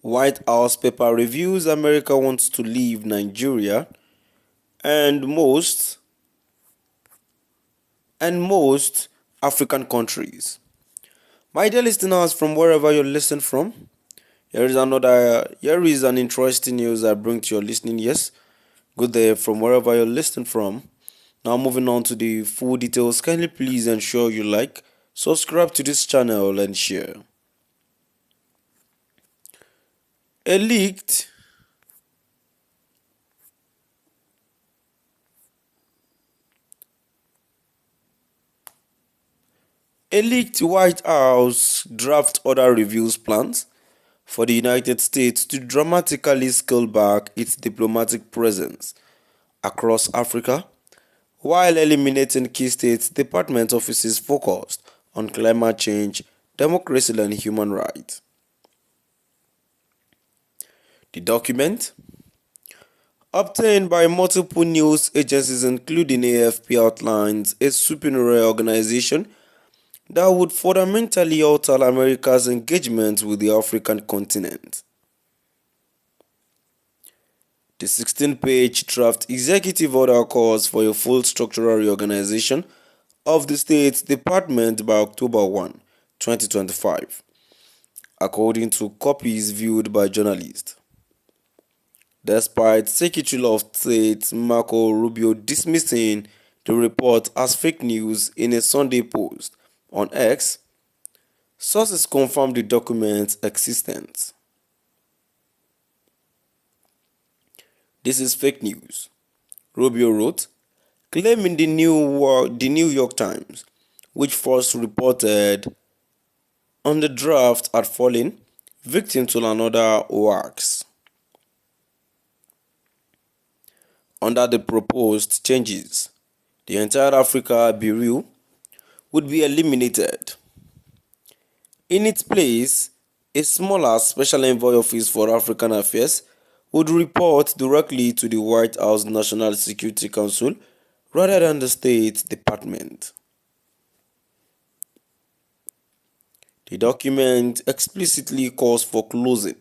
White House paper reveals America wants to leave Nigeria and most African countries. My dear listeners, from wherever you're listening from, here is an interesting news I bring to your listening ears. Good day from wherever you're listening from. Now moving on to the full details, kindly please ensure you like, subscribe to this channel and share. A leaked White House draft order reveals plans for the United States to dramatically scale back its diplomatic presence across Africa while eliminating key state department offices focused on climate change, democracy, and human rights. The document, obtained by multiple news agencies including AFP, outlines a sweeping reorganization that would fundamentally alter America's engagement with the African continent. The 16-page draft executive order calls for a full structural reorganization of the State Department by October 1, 2025, according to copies viewed by journalists. Despite Secretary of State Marco Rubio dismissing the report as fake news in a Sunday post on X, sources confirmed the document's existence. "This is fake news," Rubio wrote, claiming the New York Times, which first reported on the draft, had fallen victim to another hoax. Under the proposed changes, the entire Africa Bureau would be eliminated. In its place, a smaller Special Envoy Office for African Affairs would report directly to the White House National Security Council rather than the State Department. The document explicitly calls for closing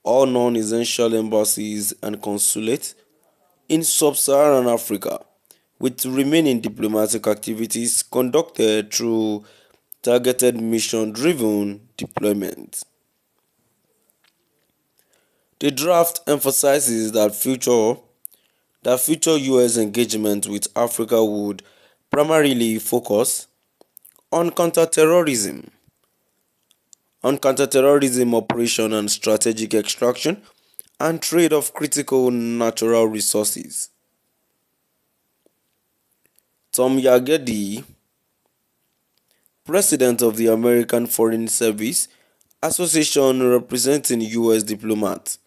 all non-essential embassies and consulates in sub-Saharan Africa, with remaining diplomatic activities conducted through targeted mission-driven deployment. The draft emphasizes that future U.S. engagement with Africa would primarily focus on counterterrorism operation and strategic extraction and trade of critical natural resources. Tom Yagedi, president of the American Foreign Service Association representing U.S. diplomats,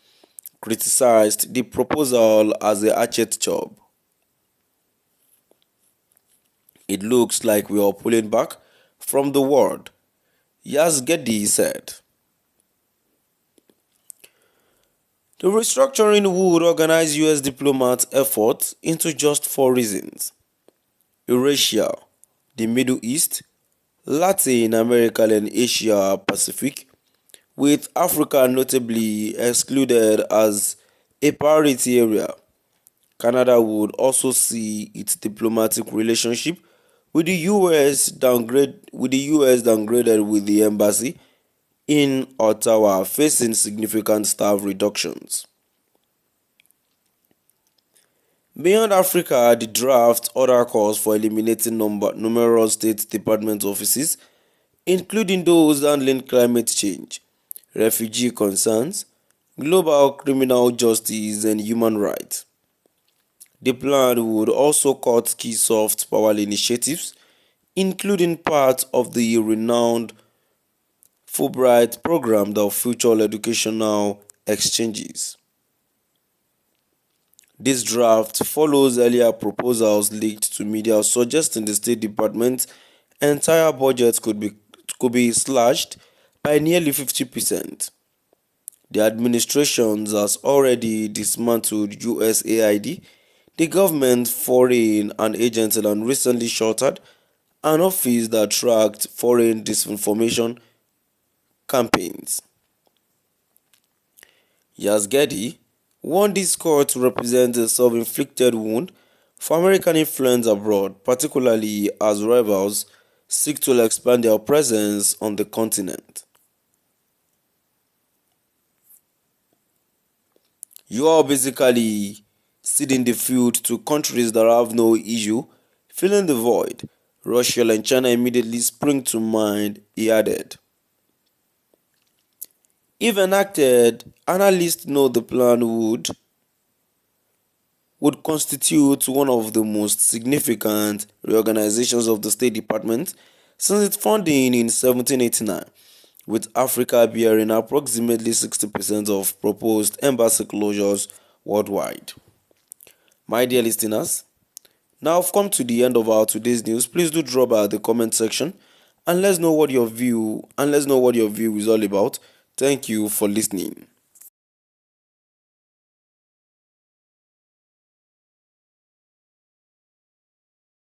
criticized the proposal as a hatchet job. "It looks like we are pulling back from the world," Yazgedi said. The restructuring would organize U.S. diplomats' efforts into just 4 regions: Eurasia, the Middle East, Latin America, and Asia Pacific, with Africa notably excluded as a priority area. Canada would also see its diplomatic relationship with the US downgraded, with the embassy in Ottawa facing significant staff reductions. Beyond Africa, the draft order calls for eliminating numerous state department offices, including those handling climate change, refugee concerns, global criminal justice, and human rights. The plan would also cut key soft power initiatives, including part of the renowned Fulbright program of future educational exchanges. This draft follows earlier proposals leaked to media suggesting the State Department's entire budget could be slashed by nearly 50%. The administration has already dismantled USAID, the government foreign agency, and recently shuttered an office that tracked foreign disinformation campaigns. Yazgedi warned this court to represent a self-inflicted wound for American influence abroad, particularly as rivals seek to expand their presence on the continent. You are basically ceding the field to countries that have no issue filling the void. Russia and China immediately spring to mind, he added. If enacted, analysts know the plan would constitute one of the most significant reorganizations of the State Department since its founding in 1789, with Africa bearing approximately 60% of proposed embassy closures worldwide. My dear listeners, now I've come to the end of our today's news. Please do drop by the comment section and let's know what your view is all about. Thank you for listening.